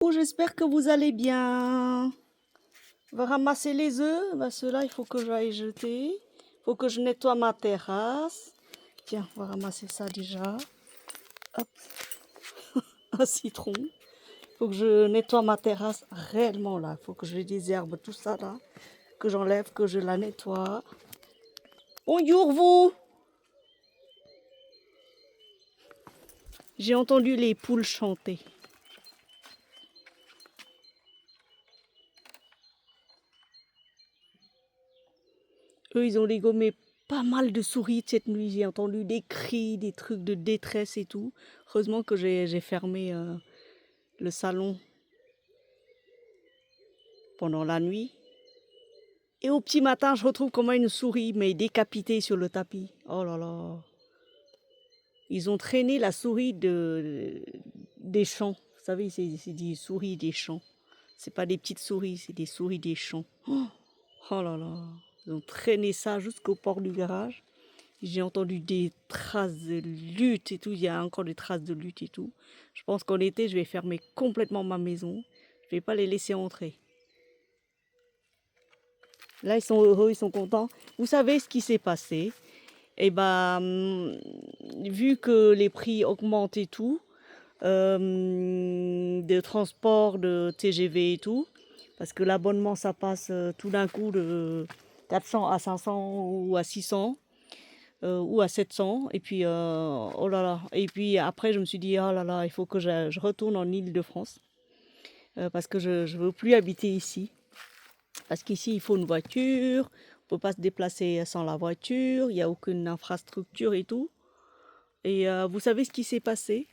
Oh, j'espère que vous allez bien. On va ramasser les œufs. Bah, ceux-là, il faut que j'aille jeter. Il faut que je nettoie ma terrasse. Tiens, on va ramasser ça déjà. Hop, un citron. Il faut que je nettoie ma terrasse réellement là. Il faut que je désherbe tout ça là. Que j'enlève, que je la nettoie. Bonjour vous. J'ai entendu les poules chanter. Eux, ils ont dégommé pas mal de souris cette nuit. J'ai entendu des cris, des trucs de détresse et tout. Heureusement que j'ai fermé le salon pendant la nuit. Et au petit matin, je retrouve comment une souris, mais décapitée sur le tapis. Oh là là. Ils ont traîné la souris des champs. Vous savez, c'est des souris des champs. C'est pas des petites souris, c'est des souris des champs. Oh là là. Ils ont traîné ça jusqu'au port du garage. J'ai entendu des traces de lutte et tout. Il y a encore des traces de lutte et tout. Je pense qu'en été, je vais fermer complètement ma maison. Je vais pas les laisser entrer. Là, ils sont heureux, ils sont contents. Vous savez ce qui s'est passé? Eh ben, vu que les prix augmentent et tout, de transport, de TGV et tout, parce que l'abonnement, ça passe tout d'un coup de 400 à 500 ou à 600 ou à 700. Et puis, oh là là. Et puis après, je me suis dit, oh là là, il faut que je retourne en Île-de-France parce que je ne veux plus habiter ici. Parce qu'ici, il faut une voiture, on ne peut pas se déplacer sans la voiture, il n'y a aucune infrastructure et tout. Et vous savez ce qui s'est passé?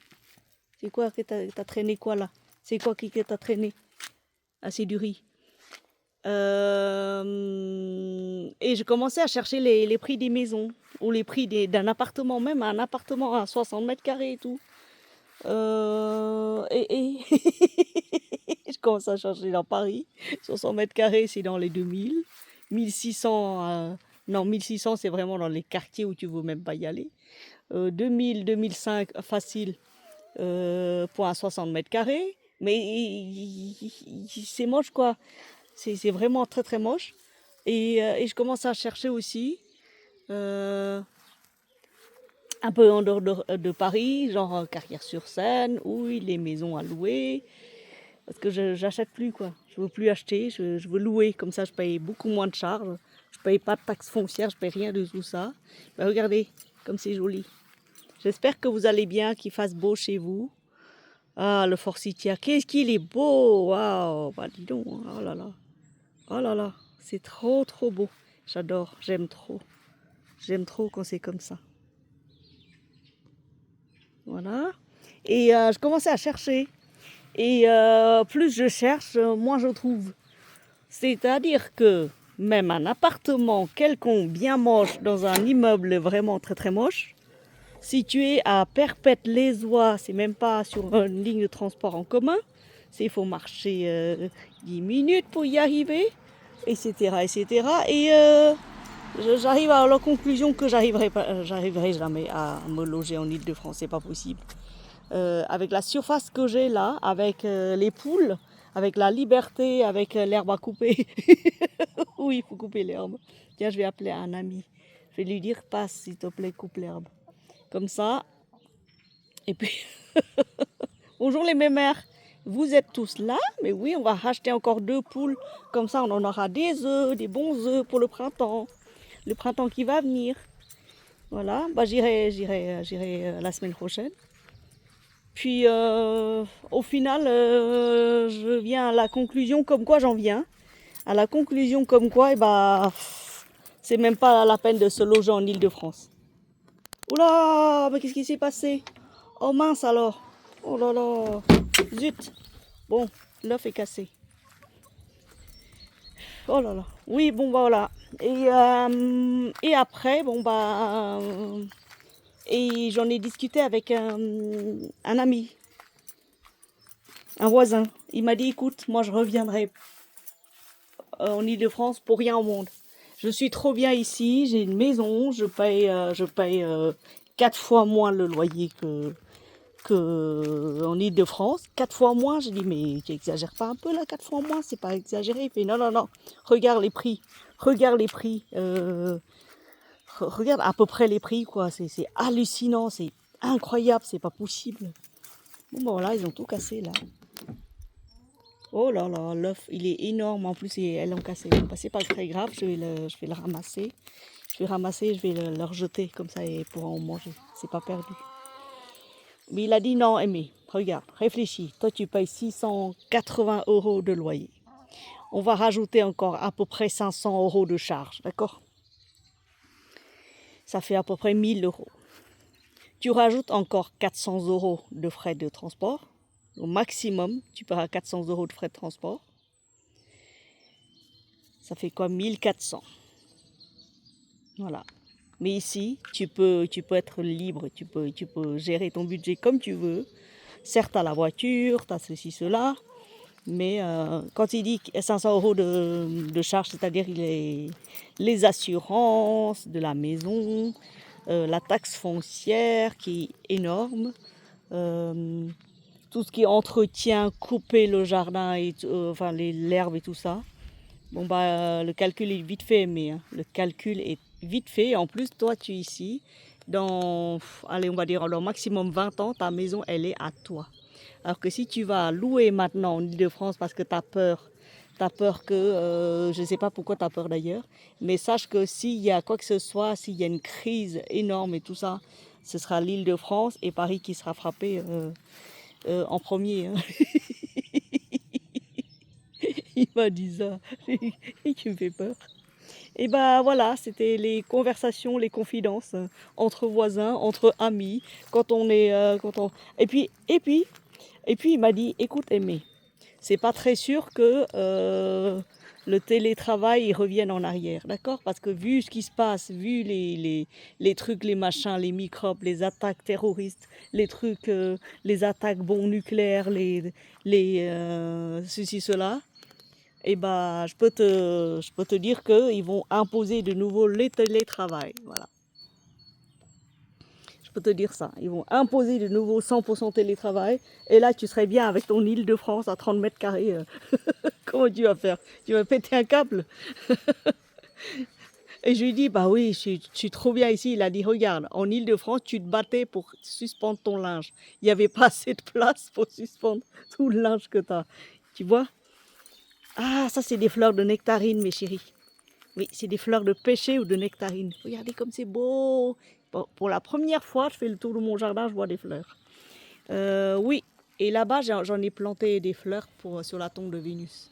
C'est quoi que t'as traîné quoi là? C'est quoi qui t'a traîné? Ah, c'est du riz. Et je commençais à chercher les prix des maisons, ou les prix d'un appartement, même un appartement à 60 mètres carrés et tout. Et je commence à chercher dans Paris. 60 mètres carrés, c'est dans les 2000. 1600, non, 1600, c'est vraiment dans les quartiers où tu ne veux même pas y aller. 2000, 2005, facile pour un 60 mètres carrés. Mais c'est moche, quoi. C'est vraiment très, très moche. Et je commence à chercher aussi. Un peu en dehors de Paris, genre Carrière-sur-Seine, où les maisons à louer. Parce que je n'achète plus, quoi. Je veux plus acheter, je veux louer. Comme ça, je paye beaucoup moins de charges. Je paye pas de taxes foncières, je paye rien de tout ça. Mais regardez, comme c'est joli. J'espère que vous allez bien, qu'il fasse beau chez vous. Ah, le Forsythia, qu'est-ce qu'il est beau! Waouh! Bah dis donc, oh là là. Oh là là, c'est trop trop beau. J'adore, j'aime trop. J'aime trop quand c'est comme ça. Voilà. Et je commençais à chercher. Et plus je cherche, moins je trouve. C'est-à-dire que même un appartement quelconque bien moche dans un immeuble vraiment très très moche, situé à Perpète-les-Oies, c'est même pas sur une ligne de transport en commun, il faut marcher 10 minutes pour y arriver, etc. etc. Et j'arrive à la conclusion que j'arriverai jamais à me loger en Île-de-France, c'est pas possible. Avec la surface que j'ai là, avec les poules, avec la liberté, avec l'herbe à couper. Oui, il faut couper l'herbe. Tiens, je vais appeler un ami. Je vais lui dire, passe s'il te plaît, coupe l'herbe. Comme ça. Et puis, bonjour les mémères. Vous êtes tous là, mais oui, on va racheter encore 2 poules. Comme ça, on en aura des œufs, des bons œufs pour le printemps. Le printemps qui va venir. Voilà, bah, j'irai la semaine prochaine. Puis au final, je viens à la conclusion comme quoi j'en viens. À la conclusion comme quoi, eh ben, c'est même pas la peine de se loger en Île-de-France. Oula, mais qu'est-ce qui s'est passé? Oh mince alors. Oh là là. Zut. Bon, l'œuf est cassé. Oh là là. Oui, bon bah voilà. Et après, bon bah... et j'en ai discuté avec un ami, un voisin. Il m'a dit, écoute, moi je reviendrai en Île-de-France pour rien au monde. Je suis trop bien ici, j'ai une maison, je paye 4 fois moins le loyer qu'en Île-de-France, 4 fois moins. J'ai dit, mais tu exagères pas un peu là, 4 fois moins, c'est pas exagéré. Il fait, non, non, non, regarde les prix, regarde les prix, regarde à peu près les prix, quoi. C'est hallucinant, c'est incroyable, c'est pas possible. Bon, ben voilà, ils ont tout cassé là. Oh là là, l'œuf, il est énorme. En plus, elles l'ont cassé. Bon, bah, c'est pas très grave, je vais le ramasser. Je vais ramasser, je vais le rejeter comme ça et pourra en manger. C'est pas perdu. Mais il a dit non, Aimé, regarde, réfléchis. Toi, tu payes 680 € de loyer. On va rajouter encore à peu près 500 € de charge, d'accord? Ça fait à peu près 1000 €. Tu rajoutes encore 400 € de frais de transport. Au maximum, tu paieras 400 € de frais de transport. Ça fait quoi? 1400. Voilà. Mais ici, tu peux être libre, tu peux gérer ton budget comme tu veux. Certes, tu as la voiture, tu as ceci, cela, mais quand il dit 500 € de charge, c'est-à-dire les assurances de la maison, la taxe foncière qui est énorme, tout ce qui est entretien, couper le jardin, et enfin l'herbe et tout ça. Bon, bah, le calcul est vite fait, mais hein, le calcul est vite fait. En plus, toi, tu es ici. Allez, on va dire, dans maximum 20 ans, ta maison, elle est à toi. Alors que si tu vas louer maintenant en Ile-de-France parce que tu as peur que, je ne sais pas pourquoi tu as peur d'ailleurs, mais sache que s'il y a quoi que ce soit, s'il y a une crise énorme et tout ça, ce sera l'Île-de-France et Paris qui sera frappé en premier. Hein. Il m'a dit ça et qui me fait peur. Et ben voilà, c'était les conversations, les confidences entre voisins, entre amis, quand on est, et puis il m'a dit, écoute Aimé, c'est pas très sûr que le télétravail il revienne en arrière, d'accord? Parce que vu ce qui se passe, vu les trucs, les machins, les microbes, les attaques terroristes, les trucs, les attaques bombes nucléaires, ceci, cela. Et bah, je peux te dire qu'ils vont imposer de nouveau le télétravail. Voilà. Je peux te dire ça. Ils vont imposer de nouveau 100% télétravail. Et là, tu serais bien avec ton Île-de-France à 30 mètres carrés. Comment tu vas faire? Tu vas péter un câble? Et je lui dis, bah oui, je suis trop bien ici. Il a dit, regarde, en Île-de-France, tu te battais pour suspendre ton linge. Il n'y avait pas assez de place pour suspendre tout le linge que tu as. Tu vois? Ah, ça, c'est des fleurs de nectarine, mes chéris. Oui, c'est des fleurs de pêcher ou de nectarine. Regardez comme c'est beau. Bon, pour la première fois, je fais le tour de mon jardin, je vois des fleurs. Oui, et là-bas, j'en ai planté des fleurs sur la tombe de Vénus.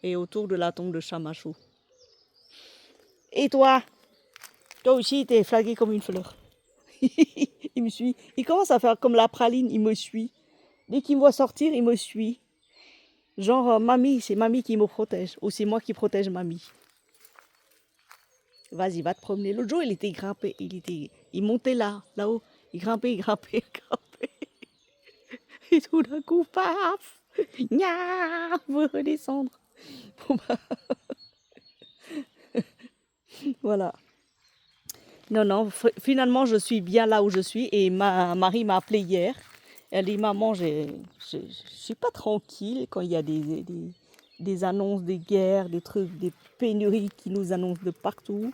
Et autour de la tombe de Chamachou. Et toi? Toi aussi, t'es flagué comme une fleur. Il me suit. Il commence à faire comme la praline, il me suit. Dès qu'il me voit sortir, il me suit. Genre, mamie, c'est mamie qui me protège. Ou c'est moi qui protège mamie. Vas-y, va te promener. L'autre jour, il était grimpé. Il montait là-haut. Il grimpait, il grimpait, il grimpait. Et tout d'un coup, paf! Nya! Il veut redescendre. Bon, bah, voilà. Non, non, finalement, je suis bien là où je suis. Et ma Marie m'a appelé hier. Elle dit, maman, je suis pas tranquille quand il y a des annonces des guerres, des trucs, des pénuries qui nous annoncent de partout.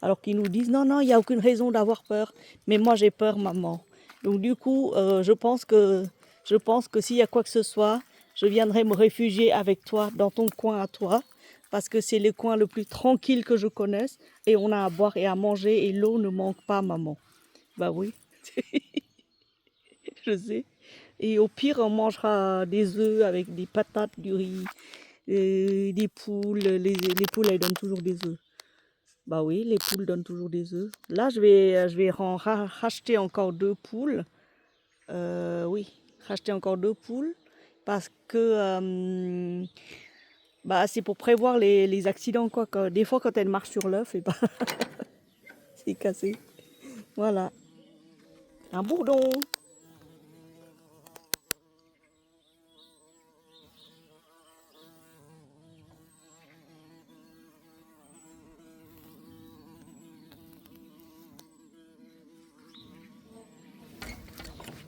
Alors qu'ils nous disent, non, non, il n'y a aucune raison d'avoir peur. Mais moi, j'ai peur, maman. Donc du coup, je pense que s'il y a quoi que ce soit, je viendrai me réfugier avec toi dans ton coin à toi. Parce que c'est le coin le plus tranquille que je connaisse. Et on a à boire et à manger et l'eau ne manque pas, maman. Bah oui, je sais. Et au pire, on mangera des œufs avec des patates, du riz, des poules. Les poules, elles donnent toujours des œufs. Bah oui, les poules donnent toujours des œufs. Là, je vais racheter encore 2 poules. Oui, racheter encore 2 poules. Parce que bah, c'est pour prévoir les accidents, quoi. Des fois, quand elles marchent sur l'œuf, et bah, c'est cassé. Voilà. Un bourdon.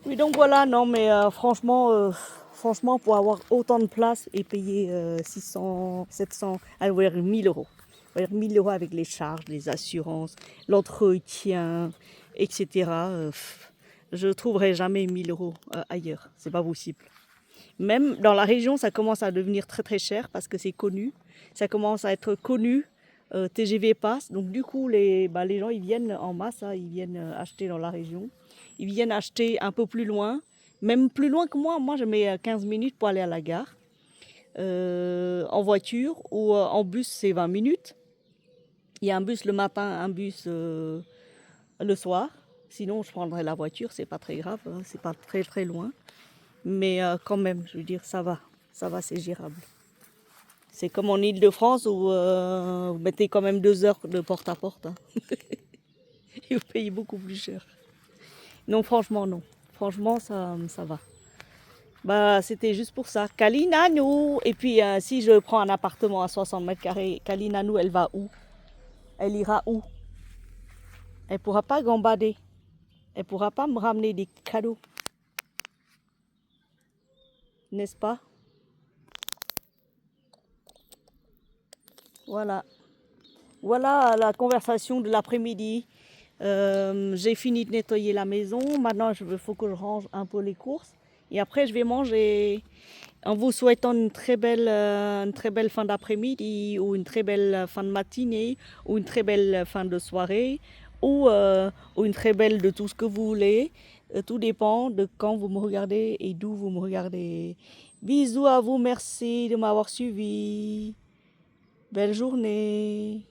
Oui, donc voilà, non, mais franchement, pour avoir autant de place et payer 600, 700, on va dire 1000 euros. On va dire 1000 euros avec les charges, les assurances, l'entretien, etc. Je trouverai jamais 1000 euros ailleurs. C'est pas possible. Même dans la région, ça commence à devenir très très cher parce que c'est connu. Ça commence à être connu. TGV passe. Donc du coup, les gens, ils viennent en masse, hein, ils viennent acheter dans la région. Ils viennent acheter un peu plus loin, même plus loin que moi. Moi, je mets 15 minutes pour aller à la gare. En voiture ou en bus, c'est 20 minutes. Il y a un bus le matin, un bus le soir. Sinon, je prendrai la voiture, c'est pas très grave, hein, c'est pas très très loin. Mais quand même, je veux dire, ça va, c'est gérable. C'est comme en Île-de-France où vous mettez quand même 2 heures de porte à porte, hein. Et vous payez beaucoup plus cher. Non, franchement, non. Franchement, ça va. Bah, c'était juste pour ça. Kalinanou. Et puis, si je prends un appartement à 60 mètres carrés, Kalinanou, elle va où? Elle ira où? Elle pourra pas gambader. Elle pourra pas me ramener des cadeaux. N'est-ce pas? Voilà. Voilà la conversation de l'après-midi. J'ai fini de nettoyer la maison. Maintenant, il faut que je range un peu les courses. Et après, je vais manger en vous souhaitant une très belle fin d'après-midi ou une très belle fin de matinée ou une très belle fin de soirée ou une très belle de tout ce que vous voulez. Tout dépend de quand vous me regardez et d'où vous me regardez. Bisous à vous, merci de m'avoir suivi. Belle journée.